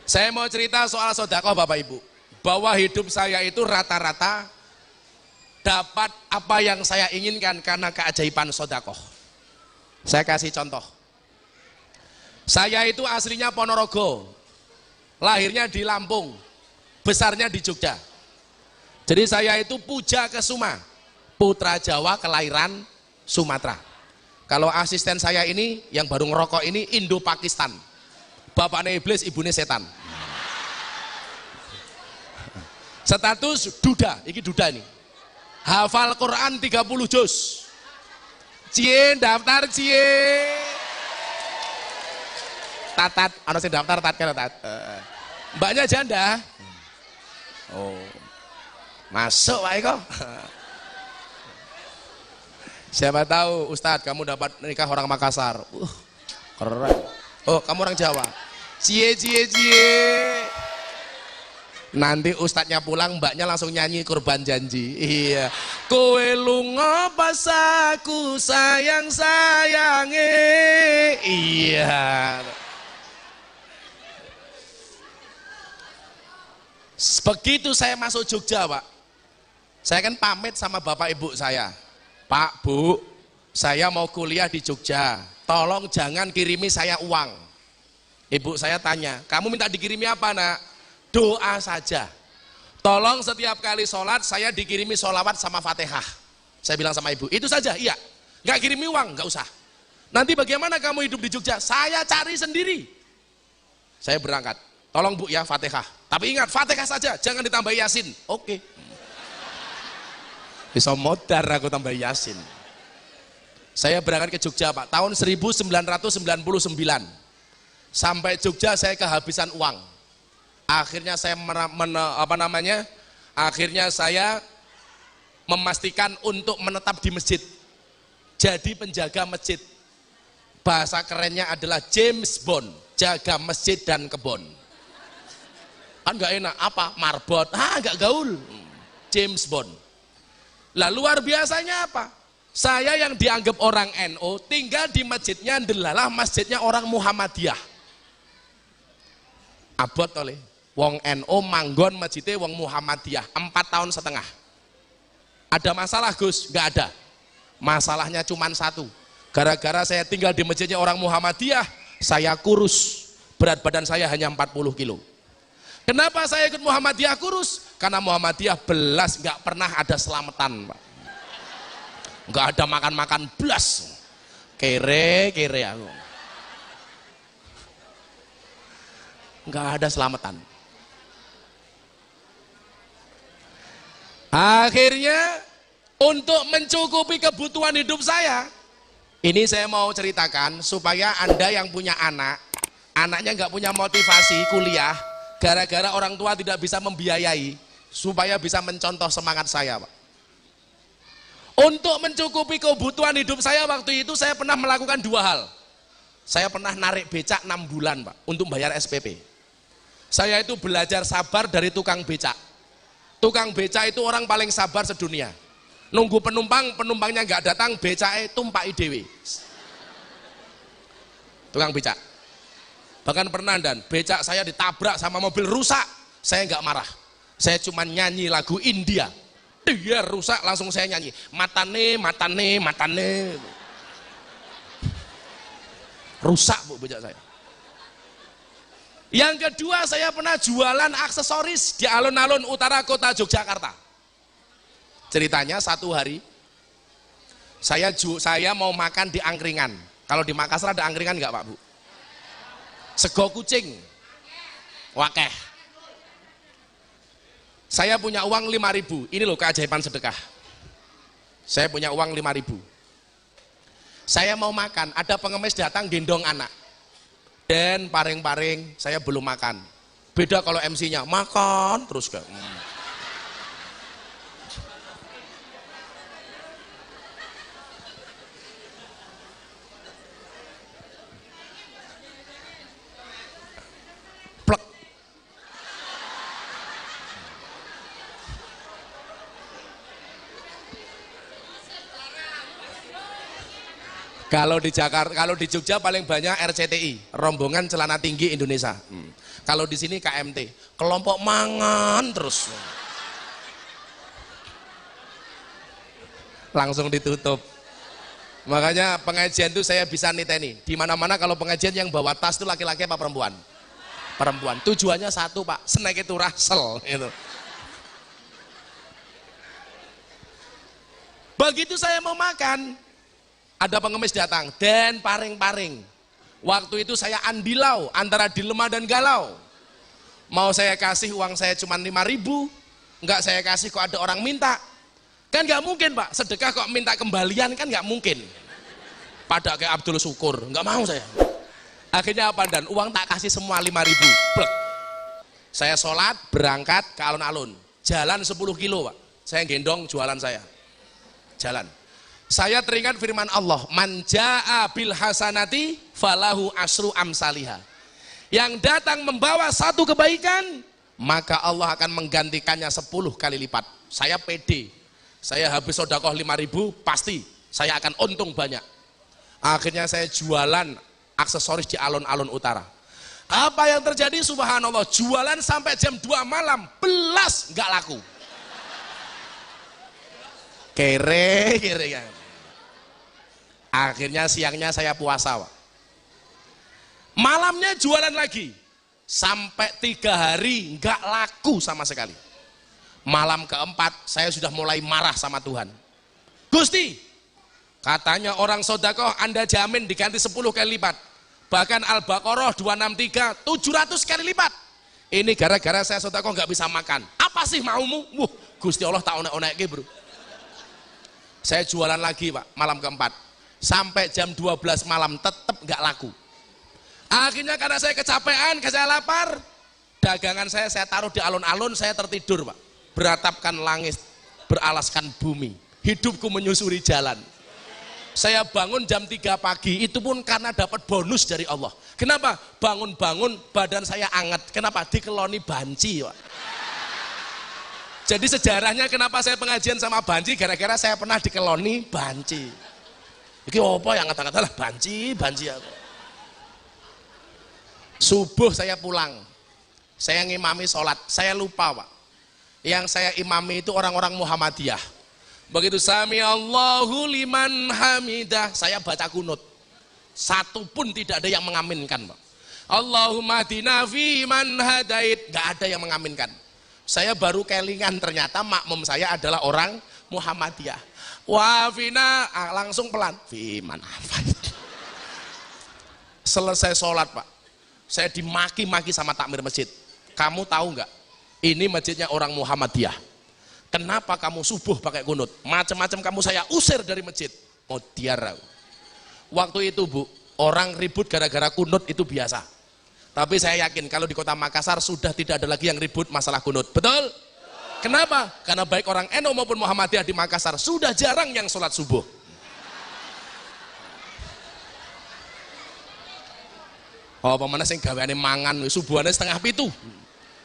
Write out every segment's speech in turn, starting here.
Saya mau cerita soal sedekah Bapak Ibu. Bahwa hidup saya itu rata-rata dapat apa yang saya inginkan karena keajaiban sedekah. Saya kasih contoh. Saya itu aslinya Ponorogo, lahirnya di Lampung, besarnya di Jogja. Jadi saya itu Puja Kesuma, putra Jawa kelahiran Sumatera. Kalau asisten saya ini yang baru ngerokok ini Indo-Pakistan, bapaknya iblis, ibunya setan. Status duda, ini duda nih. Hafal Quran 30 juz. Cie daftar cie. Tatat, ana sing daftar tat kene tat. Mbaknya janda. Oh. Masuk wae kok. Siapa tahu Ustadz kamu dapat nikah orang Makassar. Keren. Oh, kamu orang Jawa. Cie cie cie. Nanti ustadznya pulang, mbaknya langsung nyanyi Kurban Janji. Iya. Kowe lunga pas aku sayang sayange. Iya. Begitu saya masuk Jogja, Pak. Saya kan pamit sama bapak ibu saya. Pak, Bu, saya mau kuliah di Jogja. Tolong jangan kirimi saya uang. Ibu saya tanya, kamu minta dikirimi apa, Nak? Doa saja. Tolong setiap kali sholat saya dikirimi sholawat sama Fatihah. Saya bilang sama ibu, itu saja, iya. Nggak kirimi uang, nggak usah. Nanti bagaimana kamu hidup di Jogja? Saya cari sendiri. Saya berangkat. Tolong Bu ya Fatihah. Tapi ingat Fatihah saja, jangan ditambah Yasin. Oke. Bisa modar aku tambah Yasin. Saya berangkat ke Jogja Pak, tahun 1999. Sampai Jogja saya kehabisan uang. Akhirnya saya akhirnya saya memastikan untuk menetap di masjid. Jadi penjaga masjid. Bahasa kerennya adalah James Bond, jaga masjid dan kebon. Kan nggak enak, apa? Marbot, nggak gaul. James Bond. Lah luar biasanya apa? Saya yang dianggap orang NU tinggal di masjidnya delalah masjidnya orang Muhammadiyah. Abot oleh wong NU manggon masjidnya wong Muhammadiyah 4 tahun setengah. Ada masalah Gus? Nggak ada. Masalahnya cuma satu. Gara-gara saya tinggal di masjidnya orang Muhammadiyah, saya kurus. Berat badan saya hanya 40 kilo. Kenapa saya ikut Muhammadiyah kurus? Karena Muhammadiyah belas nggak pernah ada selamatan, Pak. Nggak ada makan-makan belas. Kere aku. Nggak ada selamatan. Akhirnya untuk mencukupi kebutuhan hidup saya, ini saya mau ceritakan supaya Anda yang punya anak, anaknya nggak punya motivasi kuliah, gara-gara orang tua tidak bisa membiayai, supaya bisa mencontoh semangat saya, Pak. Untuk mencukupi kebutuhan hidup saya waktu itu saya pernah melakukan 2 hal. Saya pernah narik becak 6 bulan, Pak, untuk bayar SPP. Saya itu belajar sabar dari tukang becak. Tukang becak itu orang paling sabar sedunia. Nunggu penumpang, penumpangnya nggak datang, becaknya tumpaki dewe. Tukang becak. Bahkan pernah dan becak saya ditabrak sama mobil rusak, saya nggak marah. Saya cuma nyanyi lagu India. Dia rusak langsung saya nyanyi. Matane, matane, matane. Rusak Bu becak saya. Yang kedua, saya pernah jualan aksesoris di alun-alun utara kota Yogyakarta. Ceritanya satu hari saya mau makan di angkringan. Kalau di Makassar ada angkringan nggak Pak Bu? Sego kucing, wakeh. Saya punya uang 5.000. Ini loh keajaiban sedekah. Saya punya uang 5.000. Saya mau makan, ada pengemis datang gendong anak. Dan paring-paring saya belum makan. Beda kalau MC-nya makan terus gak. Plek. Kalau di Jakarta, kalau di Jogja paling banyak RCTI, rombongan celana tinggi Indonesia. Kalau di sini KMT, kelompok mangan terus. Langsung ditutup. Makanya pengajian itu saya bisa niteni. Di mana-mana kalau pengajian yang bawa tas itu laki-laki apa perempuan? Perempuan. Tujuannya satu, Pak, snack itu rasel gitu. Begitu saya mau makan, ada pengemis datang dan paring-paring. Waktu itu saya andilau antara dilema dan galau. Mau saya kasih uang saya cuma 5.000, enggak saya kasih kok ada orang minta. Kan nggak mungkin, Pak, sedekah kok minta kembalian, kan nggak mungkin. Pada kayak Abdul Syukur, nggak mau saya. Akhirnya apa, dan uang tak kasih semua 5.000. Plek. Saya sholat, berangkat ke alun-alun. Jalan 10 kilo, Pak. Saya gendong jualan saya. Jalan. Saya teringat firman Allah, man jaa bil hasanati falahu asru amsaliha. Yang datang membawa satu kebaikan, maka Allah akan menggantikannya 10 kali lipat. Saya pede. Saya habis sedekah 5.000, pasti saya akan untung banyak. Akhirnya saya jualan aksesoris di alun-alun utara. Apa yang terjadi? Subhanallah, jualan sampai jam 2 malam, belas nggak laku. Kere ya. Akhirnya siangnya saya puasa, Pak. Malamnya jualan lagi sampai 3 hari nggak laku sama sekali. Malam keempat saya sudah mulai marah sama Tuhan. Gusti, katanya orang sedekah Anda jamin diganti 10 kali lipat. Bahkan Al-Baqarah 263 700 kali lipat. Ini gara-gara saya sedekah nggak bisa makan. Apa sih maumu? Gusti Allah tak onek-onek, bro. Saya jualan lagi, Pak, malam keempat. Sampai jam 12 malam tetap nggak laku. Akhirnya karena saya kecapean, saya lapar, dagangan saya taruh di alun-alun, saya tertidur, Pak. Beratapkan langit, beralaskan bumi, hidupku menyusuri jalan. Saya bangun jam 3 pagi, itu pun karena dapat bonus dari Allah. Kenapa? Bangun-bangun badan saya anget. Kenapa? Dikeloni banci, Pak. Jadi sejarahnya kenapa saya pengajian sama banci, gara-gara saya pernah dikeloni banci. Iki apa yang kata-kata lah banci aku. Subuh saya pulang, saya ngimami sholat, saya lupa, Pak. Yang saya imami itu orang-orang Muhammadiyah. Begitu sami Allahu liman hamidah, saya baca kunut. Satu pun tidak ada yang mengaminkan, Pak. Allahumma hdina fi man hadait, nggak ada yang mengaminkan. Saya baru kelingan ternyata makmum saya adalah orang Muhammadiyah. Wafina, langsung pelan. Fi man hafait. Selesai sholat, Pak, saya dimaki-maki sama takmir masjid. Kamu tahu nggak? Ini masjidnya orang Muhammadiyah. Kenapa kamu subuh pakai kunut? Macam-macam kamu saya usir dari masjid. Mau diarah. Waktu itu, Bu, orang ribut gara-gara kunut itu biasa. Tapi saya yakin kalau di kota Makassar sudah tidak ada lagi yang ribut masalah kunut. Betul? Kenapa? Karena baik orang NU maupun Muhammadiyah di Makassar sudah jarang yang sholat subuh. Oh, pemana sing gaweane mangan subuhane 6:30.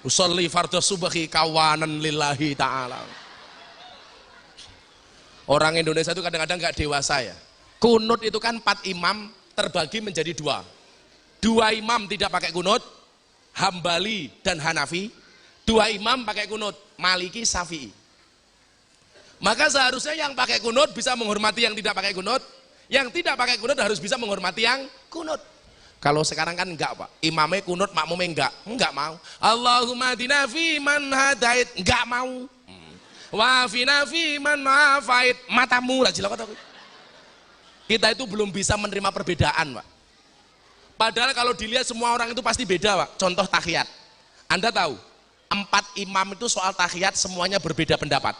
Usolli fardhu subhi kawanan lillahi ta'ala. Orang Indonesia itu kadang-kadang nggak dewasa ya. Kunut itu kan 4 imam terbagi menjadi 2. 2 imam tidak pakai kunut, Hambali dan Hanafi. 2 imam pakai kunut, Maliki, Syafi'i. Maka seharusnya yang pakai kunut bisa menghormati yang tidak pakai kunut, yang tidak pakai kunut harus bisa menghormati yang kunut. Kalau sekarang kan enggak, Pak. Imamnya kunut, makmumnya enggak mau. Allahumma hdina fi man hadait, enggak mau. Wa fina fi man afait, matamu lah jilakot aku. Kita itu belum bisa menerima perbedaan, Pak. Padahal kalau dilihat semua orang itu pasti beda, Pak. Contoh tahiyat. Anda tahu, 4 imam itu soal tahiyat semuanya berbeda pendapat.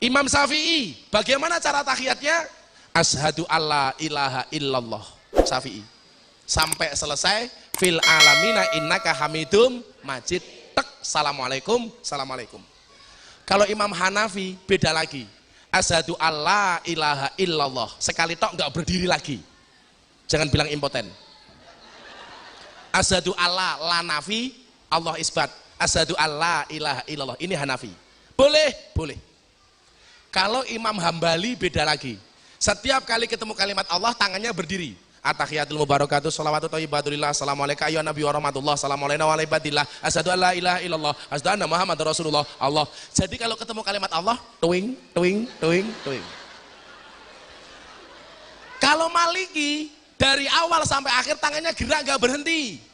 Imam Syafi'i, bagaimana cara tahiyatnya? Asyhadu alla ilaha illallah. Syafi'i. Sampai selesai, fil alamina innaka hamidum majid, tek, assalamualaikum, assalamualaikum. Kalau Imam Hanafi beda lagi. Asyhadu alla ilaha illallah. Sekali tok enggak berdiri lagi. Jangan bilang impoten. Asyhadu alla la nafi, Allah isbat. Asyhadu alla ilaha illallah. Ini Hanafi. Boleh, boleh. Kalau Imam Hambali beda lagi. Setiap kali ketemu kalimat Allah tangannya berdiri. At-tahiyatul mubarakatuh shalawatu thayyibatulillah assalamualaikum ayyuhan nabi wa rahmatullah assalamualaikum wa alaibadillah asyhadu an la ilaha illallah asyhadu anna muhammad rasulullah Allah. Jadi kalau ketemu kalimat Allah tuing tuing tuing tuing. Kalau Maliki dari awal sampai akhir tangannya gerak gak berhenti.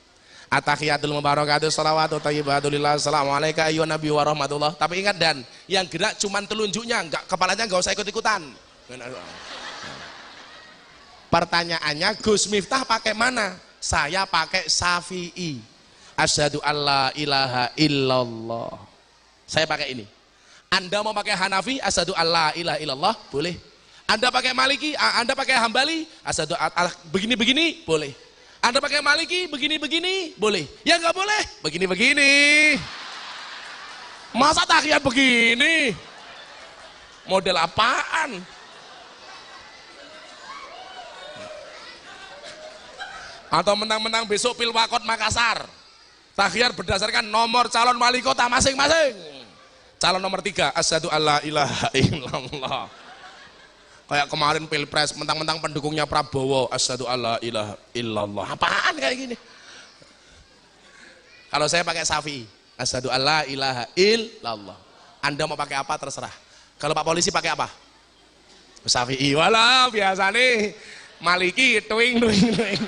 At-tahiyatul mubarakatuh shalawatu thayyibatulillah assalamualaikum ayyuhan nabi wa rahmatullah. Tapi ingat dan yang gerak cuman telunjuknya, enggak, kepalanya enggak usah ikut-ikutan. Pertanyaannya, Gus Miftah pakai mana? Saya pakai Syafi'i. Asyhadu alla ilaha illallah. Saya pakai ini. Anda mau pakai Hanafi, asyhadu alla ilaha illallah, boleh. Anda pakai Maliki, Anda pakai Hambali, asyhadu begini-begini, boleh. Anda pakai Maliki, begini-begini, boleh. Ya enggak boleh, begini-begini. Masa tahiyat begini? Model apaan? Atau menang-menang besok Pilwakot Makassar, tahiyat berdasarkan nomor calon wali kota masing-masing. Calon nomor 3 asyhadu alla ilaha illallah. Kayak kemarin Pilpres mentang-mentang pendukungnya Prabowo asyhadu alla ilaha illallah. Apaan kayak gini? Kalau saya pakai Syafi'i asyhadu alla ilaha illallah. Anda mau pakai apa terserah. Kalau Pak Polisi pakai apa? Syafi'i. Walah biasa nih Maliki tuing tuing tuing.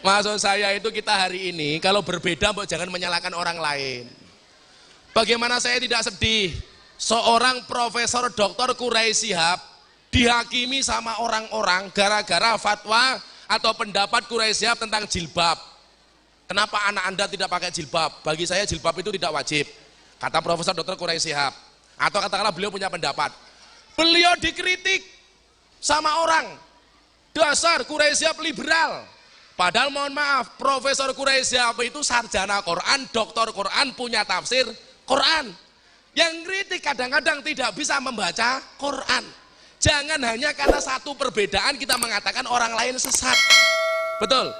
Maksud saya itu kita hari ini kalau berbeda jangan menyalahkan orang lain. Bagaimana saya tidak sedih seorang Profesor Dr. Quraisy Shihab dihakimi sama orang-orang gara-gara fatwa atau pendapat Quraisy Shihab tentang jilbab. Kenapa anak Anda tidak pakai jilbab? Bagi saya jilbab itu tidak wajib, kata Profesor Dr. Quraisy Shihab. Atau katakanlah beliau punya pendapat. Beliau dikritik sama orang, dasar Quraisy Shihab liberal. Padahal mohon maaf, Profesor Quraisy Shihab itu sarjana Quran, doktor Quran, punya tafsir Quran. Yang kritik kadang-kadang tidak bisa membaca Quran. Jangan hanya karena satu perbedaan kita mengatakan orang lain sesat. Betul?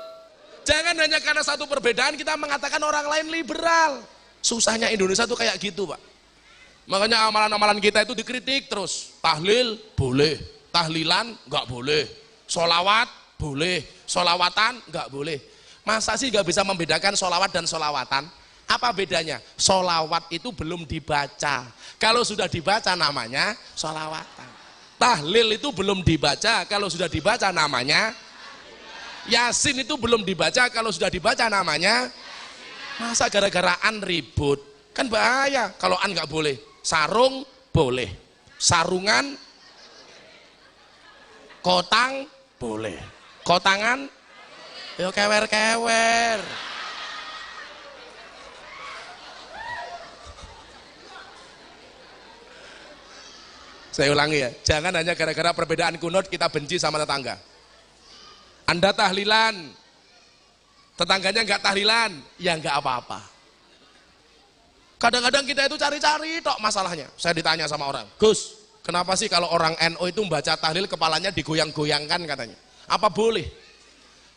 Jangan hanya karena satu perbedaan kita mengatakan orang lain liberal. Susahnya Indonesia tuh kayak gitu, Pak. Makanya amalan-amalan kita itu dikritik terus. Tahlil boleh, tahlilan enggak boleh, sholawat boleh, sholawatan enggak boleh. Masa sih enggak bisa membedakan sholawat dan sholawatan? Apa bedanya? Sholawat itu belum dibaca. Kalau sudah dibaca namanya sholawatan. Tahlil itu belum dibaca. Kalau sudah dibaca namanya Yasin itu belum dibaca. Kalau sudah dibaca namanya. Masa gara-gara an ribut? Kan bahaya. Kalau an enggak boleh. Sarung boleh. Sarungan, kotang boleh. Kotangan, yo kewer-kewer. Saya ulangi ya, jangan hanya gara-gara perbedaan kunut kita benci sama tetangga. Anda tahlilan, tetangganya enggak tahlilan, ya enggak apa-apa. Kadang-kadang kita itu cari-cari tok masalahnya. Saya ditanya sama orang, Gus, kenapa sih kalau orang NU itu membaca tahlil kepalanya digoyang-goyangkan katanya? Apa boleh?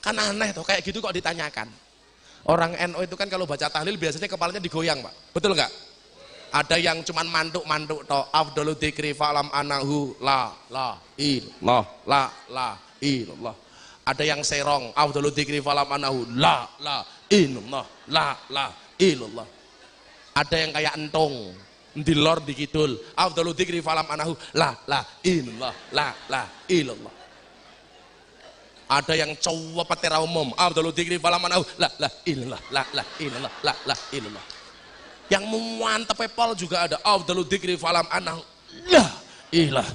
Kan aneh tuh, kayak gitu kok ditanyakan. Orang NU itu kan kalau baca tahlil biasanya kepalanya digoyang, Pak. Betul nggak? Ada yang cuman mantuk-mantuk toh. Afdalu dzikri fa'lam anahu la illallah la illallah. Ada yang serong. Afdalu dzikri fa'lam anahu la illallah la illallah. Ada yang kayak entung, ndilor dikidul. Afdalu dzikri fa'lam anahu la illallah la illallah. Ada yang cowok petera umum, Abdul Dzikri falam anahu la ilallah la ilallah la ilallah. Yang mantep pol juga ada, Abdul Dzikri falam anahu la ilah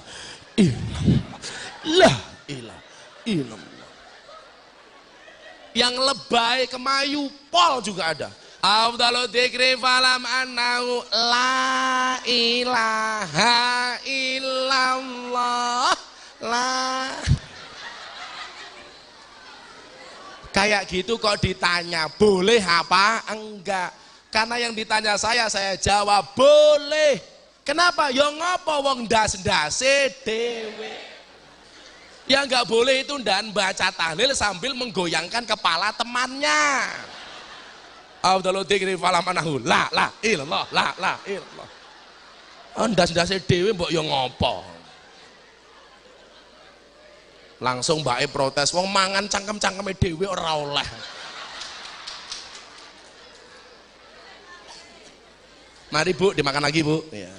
la ilah ilallah. Yang lebay kemayu pol juga ada, Abdul Dzikri falam anahu la ilaha illallah la. Kayak gitu kok ditanya, boleh apa? Enggak. Karena yang ditanya saya jawab boleh. Kenapa? Ya ngopo wong ndas-ndase dhewe. Yang enggak boleh itu ndan baca tahlil sambil menggoyangkan kepala temannya. Abdul Dzikri falam anahu la ilallah la ilallah. ndas-ndase dhewe mbok yo ngopo. Langsung mbake protes, wong mangan cangkem-cangkeme dhewe ora oleh. Mari Bu, dimakan lagi Bu. Ya.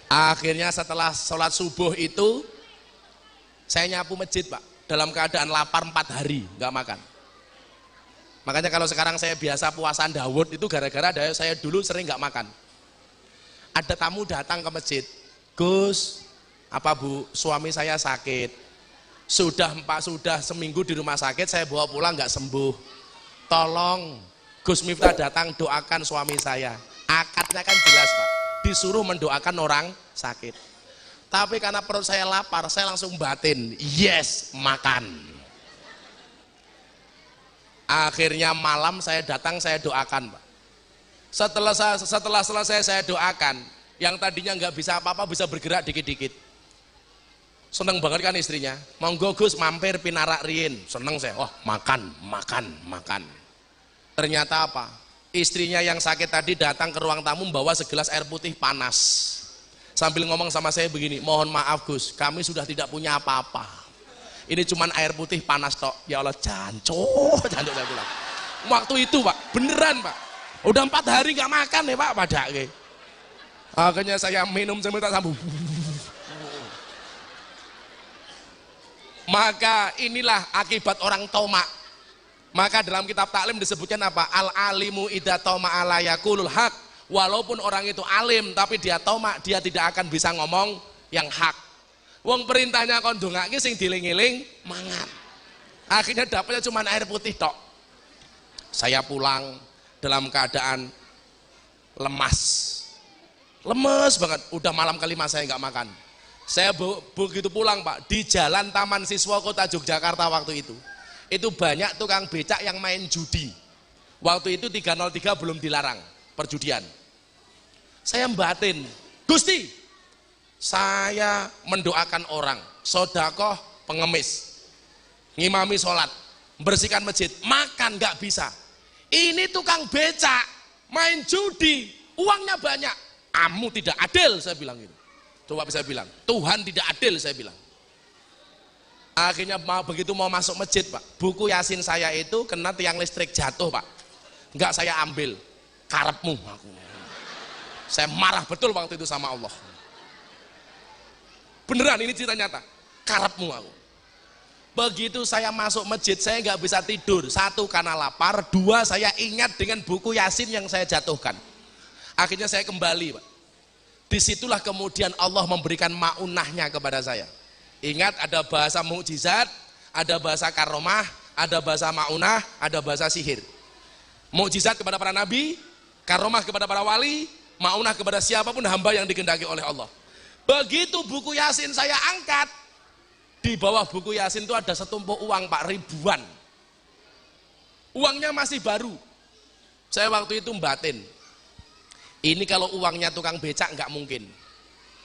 Akhirnya setelah sholat subuh itu saya nyapu masjid Pak, dalam keadaan lapar 4 hari nggak makan. Makanya kalau sekarang saya biasa puasa Dawud itu gara-gara saya dulu sering nggak makan. Ada tamu datang ke masjid, Gus, apa Bu, suami saya sakit, sudah seminggu di rumah sakit, saya bawa pulang nggak sembuh, tolong Gus Miftah datang doakan suami saya. Akadnya kan jelas Pak, disuruh mendoakan orang sakit. Tapi karena perut saya lapar, saya langsung batin, yes, makan. Akhirnya malam saya datang, saya doakan Pak. Setelah selesai saya doakan, yang tadinya nggak bisa apa-apa bisa bergerak dikit-dikit. Seneng banget kan istrinya, monggo Gus mampir pinarak rien. Seneng saya, wah makan. Ternyata apa? Istrinya yang sakit tadi datang ke ruang tamu membawa segelas air putih panas. Sambil ngomong sama saya begini, mohon maaf Gus, kami sudah tidak punya apa-apa. Ini cuman air putih panas tok. Ya Allah, jancuk saya bilang. Waktu itu Pak, beneran Pak. Udah 4 hari nggak makan ya Pak, padake. Akhirnya saya minum sambil tak sambung. Maka inilah akibat orang tomak. Maka dalam kitab taklim disebutkan apa? Al-alimu idza tama ala yaqulul haq. Walaupun orang itu alim tapi dia tomak, dia tidak akan bisa ngomong yang hak. Wong perintahnya kon ndongake sing dieling-eling mangan. Akhirnya dapatnya cuma air putih tok. Saya pulang dalam keadaan lemas. Lemes banget, udah malam kelima saya nggak makan. Saya begitu pulang Pak, di jalan Taman Siswa Kota Yogyakarta waktu itu banyak tukang becak yang main judi. Waktu itu 303 belum dilarang perjudian. Saya batin, Gusti, saya mendoakan orang, sodakoh pengemis, ngimami sholat, bersihkan masjid, makan nggak bisa. Ini tukang becak main judi, uangnya banyak. Kamu tidak adil, saya bilang gitu. Coba bisa bilang, Tuhan tidak adil, saya bilang. Akhirnya begitu mau masuk masjid Pak, buku Yasin saya itu kena tiang listrik jatuh Pak. Enggak saya ambil, karepmu aku. Saya marah betul waktu itu sama Allah. Beneran ini cerita nyata, karepmu aku. Begitu saya masuk masjid saya nggak bisa tidur. 1 karena lapar, 2 saya ingat dengan buku Yasin yang saya jatuhkan. Akhirnya saya kembali Pak. Disitulah kemudian Allah memberikan maunahnya kepada saya. Ingat ada bahasa mukjizat, ada bahasa karomah, ada bahasa maunah, ada bahasa sihir. Mukjizat kepada para nabi, karomah kepada para wali, maunah kepada siapapun hamba yang dikehendaki oleh Allah. Begitu buku Yasin saya angkat, di bawah buku Yasin itu ada setumpuk uang Pak, ribuan. Uangnya masih baru. Saya waktu itu batin, ini kalau uangnya tukang becak nggak mungkin.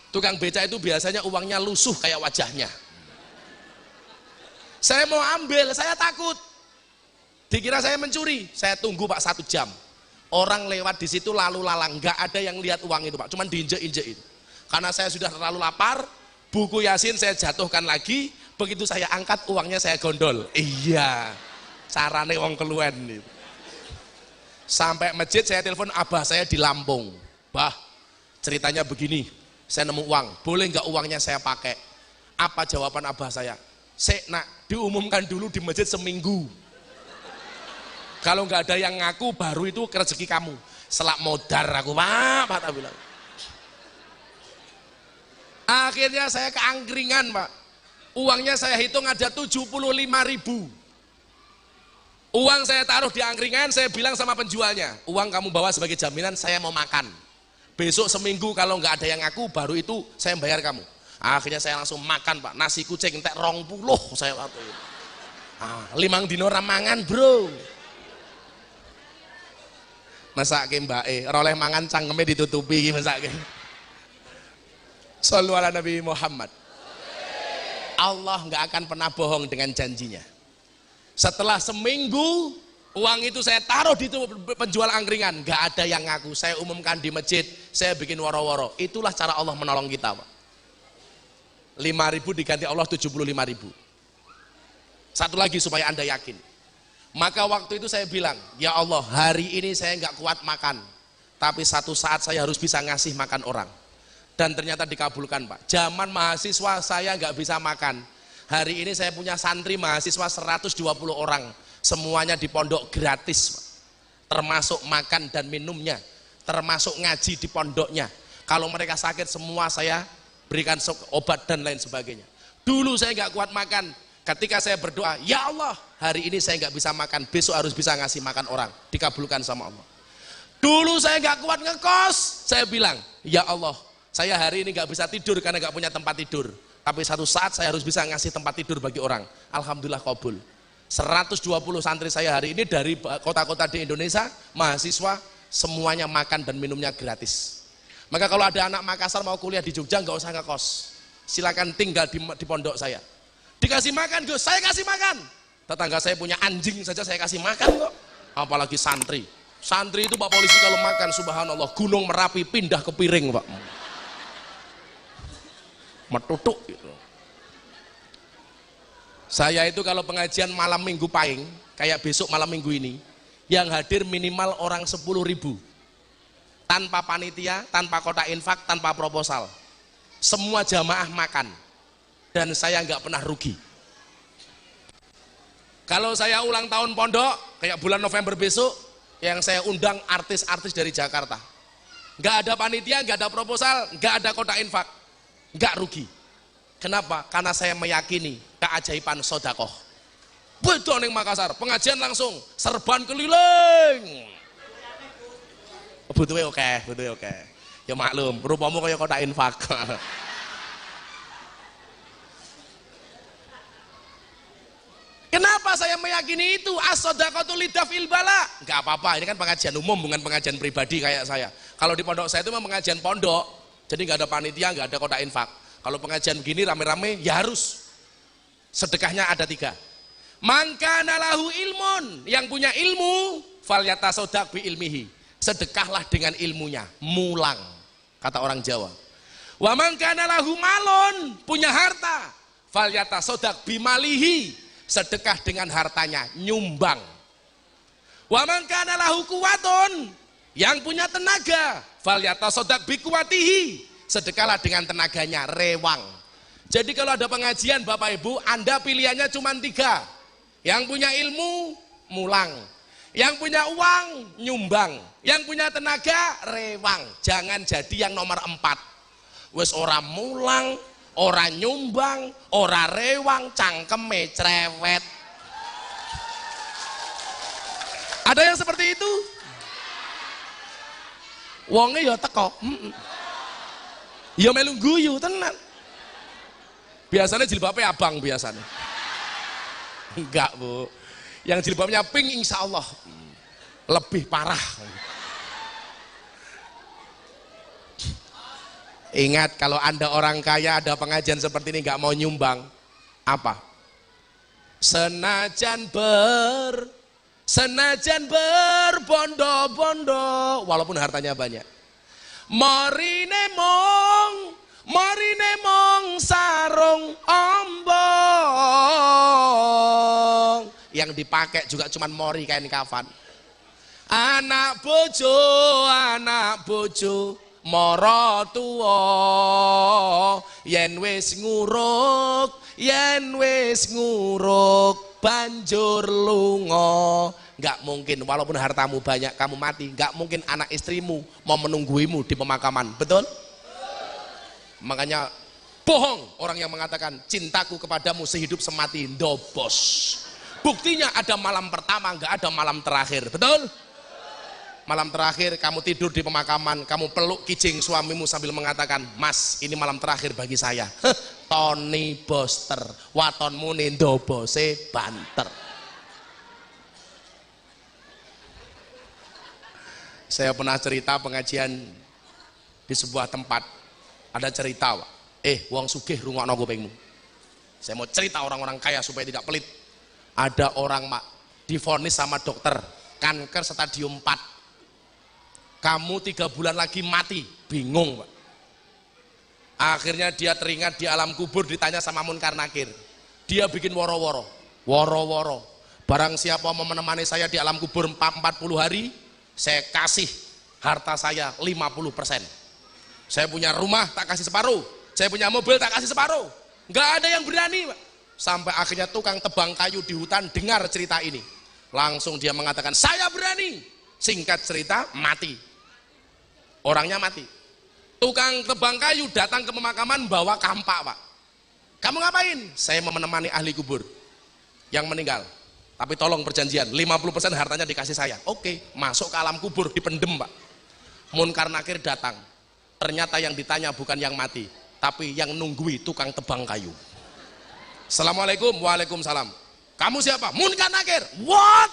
Tukang becak itu biasanya uangnya lusuh kayak wajahnya. Saya mau ambil, saya takut. Dikira saya mencuri. Saya tunggu Pak 1 jam. Orang lewat di situ lalu lalang, nggak ada yang lihat uang itu Pak, cuman diinjek-injek itu. Karena saya sudah terlalu lapar, buku Yasin saya jatuhkan lagi. Begitu saya angkat uangnya saya gondol. Iya, carane wong keluwen itu. Sampai masjid saya telepon abah saya di Lampung. Bah, ceritanya begini. Saya nemu uang, boleh nggak uangnya saya pakai? Apa jawaban abah saya? Nak, diumumkan dulu di masjid seminggu. Kalau nggak ada yang ngaku, baru itu rezeki kamu. Selak modar aku, Pak tak bilang. Akhirnya saya keangkringan Pak. Uangnya saya hitung ada 75.000. Uang saya taruh di angkringan, saya bilang sama penjualnya, uang kamu bawa sebagai jaminan saya mau makan. Besok seminggu kalau nggak ada yang ngaku, baru itu saya bayar kamu. Akhirnya saya langsung makan Pak, nasi kucing entek 20 saya waktu itu. 5 dino ramangan bro. Masake mbake, ora oleh mangan cangkeme ditutupi iki masake. Shallu ala Nabi Muhammad. Allah nggak akan pernah bohong dengan janjinya. Setelah seminggu uang itu saya taruh di penjual angkringan, nggak ada yang ngaku. Saya umumkan di masjid, saya bikin woro-woro. Itulah cara Allah menolong kita, Pak. 5.000 diganti Allah 75.000. Satu lagi supaya Anda yakin. Maka waktu itu saya bilang, ya Allah, hari ini saya nggak kuat makan, tapi satu saat saya harus bisa ngasih makan orang. Dan ternyata dikabulkan, Pak. Zaman mahasiswa saya nggak bisa makan. Hari ini saya punya santri mahasiswa 120 orang. Semuanya di pondok gratis, Pak. Termasuk makan dan minumnya. Termasuk ngaji di pondoknya. Kalau mereka sakit semua saya berikan obat dan lain sebagainya. Dulu saya nggak kuat makan. Ketika saya berdoa, ya Allah, hari ini saya nggak bisa makan, besok harus bisa ngasih makan orang. Dikabulkan sama Allah. Dulu saya nggak kuat ngekos. Saya bilang, ya Allah, saya hari ini nggak bisa tidur karena nggak punya tempat tidur. Tapi satu saat saya harus bisa ngasih tempat tidur bagi orang. Alhamdulillah kabul. 120 santri saya hari ini dari kota-kota di Indonesia, mahasiswa, semuanya makan dan minumnya gratis. Maka kalau ada anak Makassar mau kuliah di Jogja, nggak usah ngekos. Silakan tinggal di pondok saya. Dikasih makan, Gus, saya kasih makan. Tetangga saya punya anjing saja saya kasih makan kok. Apalagi santri. Santri itu Pak Polisi kalau makan, subhanallah, Gunung Merapi pindah ke piring, Pak. Metutuk gitu. Saya itu kalau pengajian malam minggu Pahing, kayak besok malam minggu ini, yang hadir minimal orang 10.000. Tanpa panitia, tanpa kotak infak, tanpa proposal. Semua jamaah makan. Dan saya nggak pernah rugi. Kalau saya ulang tahun pondok, kayak bulan November besok, yang saya undang artis-artis dari Jakarta. Nggak ada panitia, nggak ada proposal, nggak ada kotak infak. Nggak rugi. Kenapa? Karena saya meyakini keajaiban sodakoh. Betul ning Makassar, pengajian langsung serban keliling. Butuhnya oke. Ya maklum, rupamu kayak kotak infak. Kenapa saya meyakini itu? As-shadaqatu lidaf'il bala. Enggak apa-apa, ini kan pengajian umum, bukan pengajian pribadi kayak saya. Kalau di pondok saya itu memang pengajian pondok, jadi nggak ada panitia, nggak ada kotak infak. Kalau pengajian begini rame-rame, ya harus. Sedekahnya ada 3. Mangkana lahu ilmun, yang punya ilmu, falyatasaddaq bi ilmihi. Sedekahlah dengan ilmunya, mulang, kata orang Jawa. Wa mangkana lahu malun, punya harta, falyatasaddaq bi malihi. Sedekah dengan hartanya, nyumbang. Wa man kana lahu quwwatun, yang punya tenaga, falyatasaddaq bi quwwatihi. Sedekahlah dengan tenaganya, rewang. Jadi kalau ada pengajian Bapak Ibu, Anda pilihannya cuma 3. Yang punya ilmu, mulang. Yang punya uang, nyumbang. Yang punya tenaga, rewang. Jangan jadi yang nomor 4. Wes ora mulang, ora nyumbang, ora rewang, cangkeme cerewet. Ada yang seperti itu? Wonge ya teko. Ya melu guyu tenan. Biasanya jilbabnya abang biasanya. Enggak, Bu. Yang jilbabnya pink insya Allah lebih parah. Ingat, kalau Anda orang kaya ada pengajian seperti ini nggak mau nyumbang, apa? Senajan berbondo-bondo, walaupun hartanya banyak. Morine mong sarung ombong. Yang dipakai juga cuman mori kain kafan. Anak bojo mara tuwa yen wis nguruk banjur lunga. Enggak mungkin, walaupun hartamu banyak kamu mati, enggak mungkin anak istrimu mau menungguimu di pemakaman, betul? Makanya bohong orang yang mengatakan cintaku kepadamu sehidup semati, ndobos. Buktinya ada malam pertama, enggak ada malam terakhir, betul? Malam terakhir kamu tidur di pemakaman, kamu peluk kijing suamimu sambil mengatakan, Mas, ini malam terakhir bagi saya. Tony Boster, watonmu nindo bose banter. Saya pernah cerita pengajian di sebuah tempat, ada cerita, Pak. Wong sugih rungokno kupingmu. Saya mau cerita orang-orang kaya supaya tidak pelit. Ada orang divonis sama dokter kanker stadium 4. kamu 3 bulan lagi mati. Bingung Pak. Akhirnya dia teringat di alam kubur, ditanya sama Munkar Nakir. Dia bikin woro-woro. Barang siapa mau menemani saya di alam kubur 40 hari, saya kasih harta saya 50%. Saya punya rumah tak kasih separuh, saya punya mobil tak kasih separuh. Nggak ada yang berani Pak. Sampai akhirnya tukang tebang kayu di hutan dengar cerita ini. Langsung dia mengatakan, saya berani. Singkat cerita, mati. Orangnya mati. Tukang tebang kayu datang ke pemakaman bawa kampak Pak. Kamu ngapain? Saya mau menemani ahli kubur yang meninggal. Tapi tolong perjanjian, 50% hartanya dikasih saya. Oke, masuk ke alam kubur, dipendem Pak. Munkar Nakir datang. Ternyata yang ditanya bukan yang mati, tapi yang nunggui tukang tebang kayu. Assalamualaikum, waalaikumsalam. Kamu siapa? Munkar Nakir. What?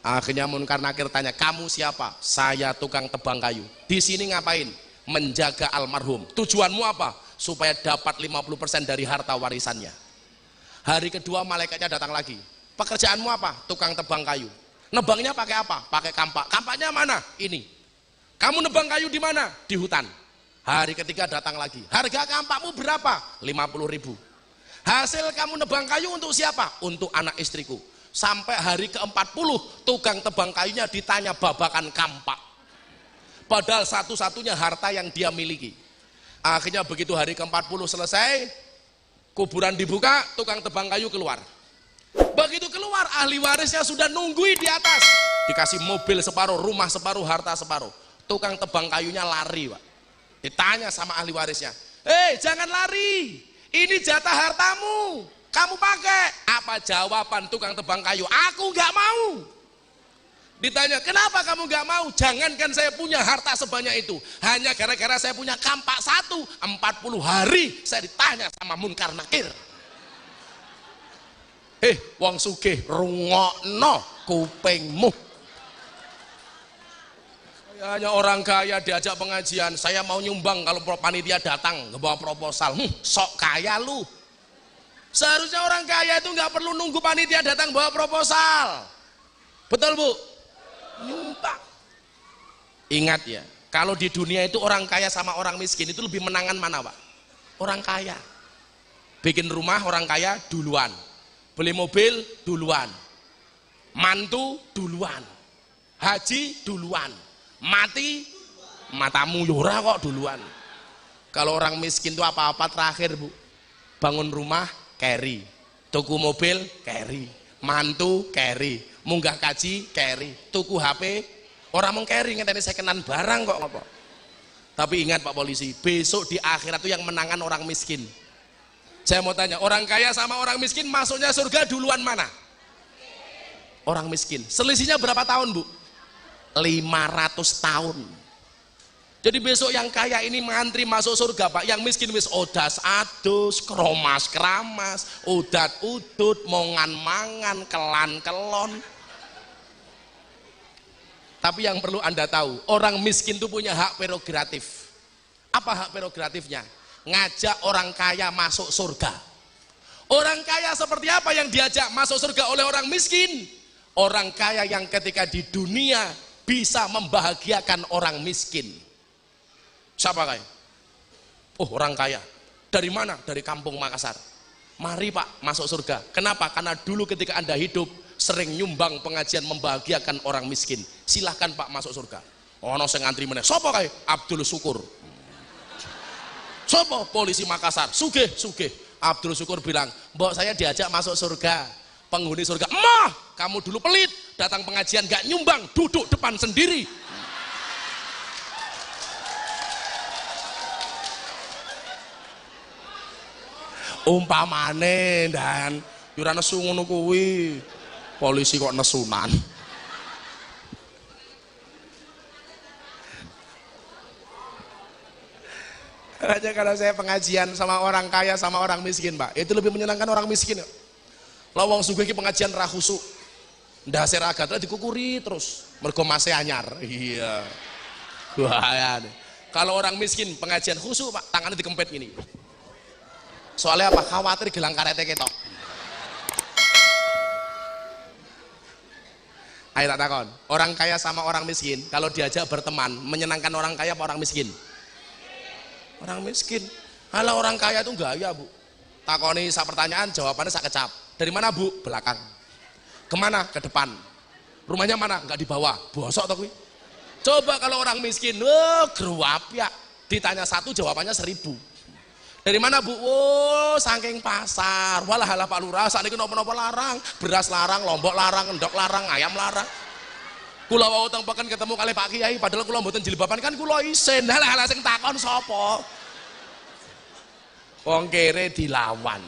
Akhirnya Munkar Nakir tanya, kamu siapa? Saya tukang tebang kayu. Di sini ngapain? Menjaga almarhum. Tujuanmu apa? Supaya dapat 50% dari harta warisannya. Hari kedua malaikatnya datang lagi. Pekerjaanmu apa? Tukang tebang kayu. Nebangnya pakai apa? Pakai kampak. Kampaknya mana? Ini. Kamu nebang kayu di mana? Di hutan. Hari ketiga datang lagi. Harga kampakmu berapa? 50.000. Hasil kamu nebang kayu untuk siapa? Untuk anak istriku. Sampai hari ke-40 tukang tebang kayunya ditanya babakan kampak. Padahal satu-satunya harta yang dia miliki. Akhirnya begitu hari ke-40 selesai, kuburan dibuka, tukang tebang kayu keluar. Begitu keluar, ahli warisnya sudah nunggui di atas. Dikasih mobil separuh, rumah separuh, harta separuh. Tukang tebang kayunya lari Pak. Ditanya sama ahli warisnya, jangan lari, ini jatah hartamu, kamu pakai. Apa jawaban tukang tebang kayu? Aku nggak mau. Ditanya, kenapa kamu nggak mau? Jangankan saya punya harta sebanyak itu, hanya gara-gara saya punya kampak satu, 40 hari saya ditanya sama Munkar Nakir. Wong sugih, rungokno kupingmu. Hanya orang kaya diajak pengajian, saya mau nyumbang kalau panitia datang bawa proposal. Sok kaya lu. Seharusnya orang kaya itu nggak perlu nunggu panitia datang bawa proposal. Betul Bu? Nyumbang. Ingat ya, kalau di dunia itu orang kaya sama orang miskin itu lebih menangan mana Pak? Orang kaya. Bikin rumah orang kaya duluan, beli mobil duluan, mantu duluan, haji duluan, mati matamu yura kok duluan. Kalau orang miskin itu apa-apa terakhir Bu. Bangun rumah carry, tuku mobil carry, mantu carry, munggah kaji carry, tuku HP orang mau carry, ngeteni sekenan barang kok ngopo. Tapi ingat Pak Polisi, besok di akhirat itu yang menangan orang miskin. Saya mau tanya, orang kaya sama orang miskin masuknya surga duluan mana? Orang miskin. Selisihnya berapa tahun Bu? 500 tahun. Jadi besok yang kaya ini mengantri masuk surga Pak, yang miskin wis odas adus, kromas keramas, udat udut, mongan mangan, kelan kelon. Tapi yang perlu Anda tahu, orang miskin itu punya hak prerogatif. Apa hak prerogatifnya? Ngajak orang kaya masuk surga. Orang kaya seperti apa yang diajak masuk surga oleh orang miskin? Orang kaya yang ketika di dunia bisa membahagiakan orang miskin. Siapa kaya? Oh, orang kaya. Dari mana? Dari kampung Makassar. Mari Pak masuk surga. Kenapa? Karena dulu ketika Anda hidup sering nyumbang pengajian membahagiakan orang miskin. Silahkan Pak masuk surga. Ono sing ngantri meneh. Sopo kae? Abdul Syukur. Sopo? Polisi Makassar. Sugih, sugih. Abdul Syukur bilang, "Mbok saya diajak masuk surga." Penghuni surga, "Mah, kamu dulu pelit, datang pengajian gak nyumbang, duduk depan sendiri." Umpamane dan ora nesu ngono kuwi. Polisi kok nesunan. Hanya kalau saya pengajian sama orang kaya sama orang miskin, Pak, itu lebih menyenangkan orang miskin. Lawang sugih iki pengajian ra khusuk. Ndase ra gatel dikukuri terus. Mergo mase anyar. Iya. Bahaya. Kalau orang miskin pengajian khusuk, Pak, tangannya dikempet gini. Soalnya apa? Khawatir gelang karete ketok. Ayo tak takon, orang kaya sama orang miskin kalau diajak berteman menyenangkan orang kaya apa orang miskin? Orang miskin. Kalau orang kaya itu gaya bu, takoni sak pertanyaan jawabannya sak kecap. Dari mana bu? Belakang. Kemana? Ke depan. Rumahnya mana? Enggak di bawah. Bosok toh kuwi. Coba kalau orang miskin, geruap ya. Ditanya satu jawabannya 1000. Dari mana bu? Oh saking pasar. Walah halah Pak Lurah, saat ini nopo-nopo larang, beras larang, lombok larang, endok larang, ayam larang. Kula wau teng peken ketemu kali Pak Kiai, padahal kula mboten jilbaban kan kula isin. Halah sing takon sapa? Wong kere dilawan.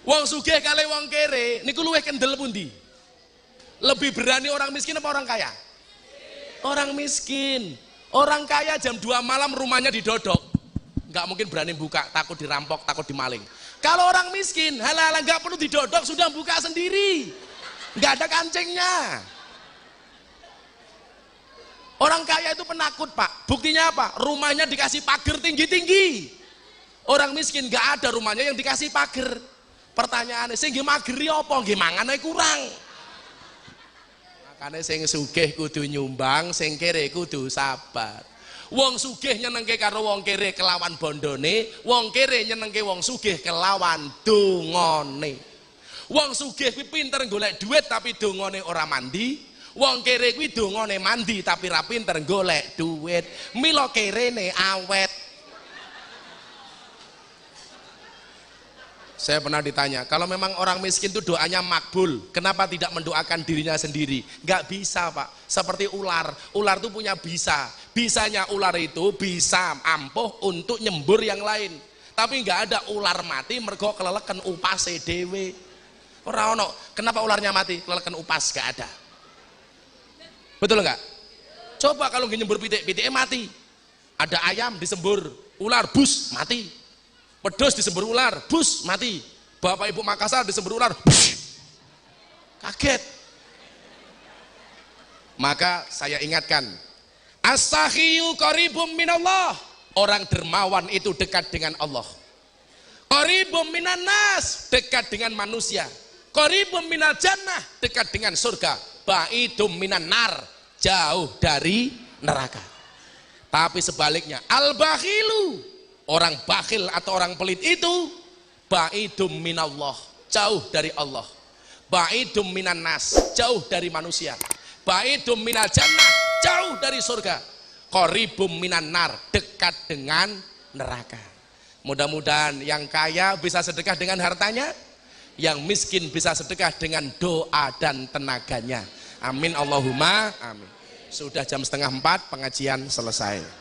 Wong sugih kali wong kere niku luwih kendel pundi? Lebih berani orang miskin apa orang kaya? Orang miskin. Orang kaya jam 2 malam rumahnya didodok. Nggak mungkin berani buka, takut dirampok, takut dimaling. Kalau orang miskin, halah nggak perlu didodok, sudah buka sendiri, nggak ada kancingnya. Orang kaya itu penakut pak, buktinya apa? Rumahnya dikasih pagar tinggi-tinggi. Orang miskin nggak ada rumahnya yang dikasih pagar. Pertanyaannya, sing nggih mageri apa? Nggih mangane kurang. Makanya sing sugih kudu nyumbang, sing kere kudu sabar. Wong sugih nyenengke karo wong kere kelawan bondone, wong kere nyenengke wong sugih kelawan dongane. Wong sugih kuwi pinter golek duit tapi dongane ora mandi, wong kere kuwi dongane mandi tapi ra pinter golek duit. Mila kerene awet. Saya pernah ditanya, kalau memang orang miskin itu doanya makbul, kenapa tidak mendoakan dirinya sendiri? Nggak bisa pak, seperti ular. Ular itu punya bisa. Bisanya ular itu bisa ampuh untuk nyembur yang lain. Tapi nggak ada ular mati mergo keleleken upase dewe. Ora ono. Kenapa ularnya mati? Keleleken upas nggak ada. Betul nggak? Coba kalau nggak nyembur pitik, pitiknya mati. Ada ayam disembur, ular bus mati. Pedus disembur ular, bus mati. Bapak Ibu Makassar disembur ular, bush, kaget. Maka saya ingatkan, as-sakhiyu qaribum minallah. Orang dermawan itu dekat dengan Allah. Qaribum minan nas, dekat dengan manusia. Qaribum minal jannah, dekat dengan surga. Ba'idum minan nar, jauh dari neraka. Tapi sebaliknya, al-bakhilu, orang bakhil atau orang pelit itu ba'idum minallah, jauh dari Allah. Ba'idum minan nas, jauh dari manusia. Ba'idum minal jannah, jauh dari surga. Qaribum minan nar, dekat dengan neraka. Mudah-mudahan yang kaya bisa sedekah dengan hartanya, yang miskin bisa sedekah dengan doa dan tenaganya. Amin Allahumma amin. Sudah jam 3:30 pengajian selesai.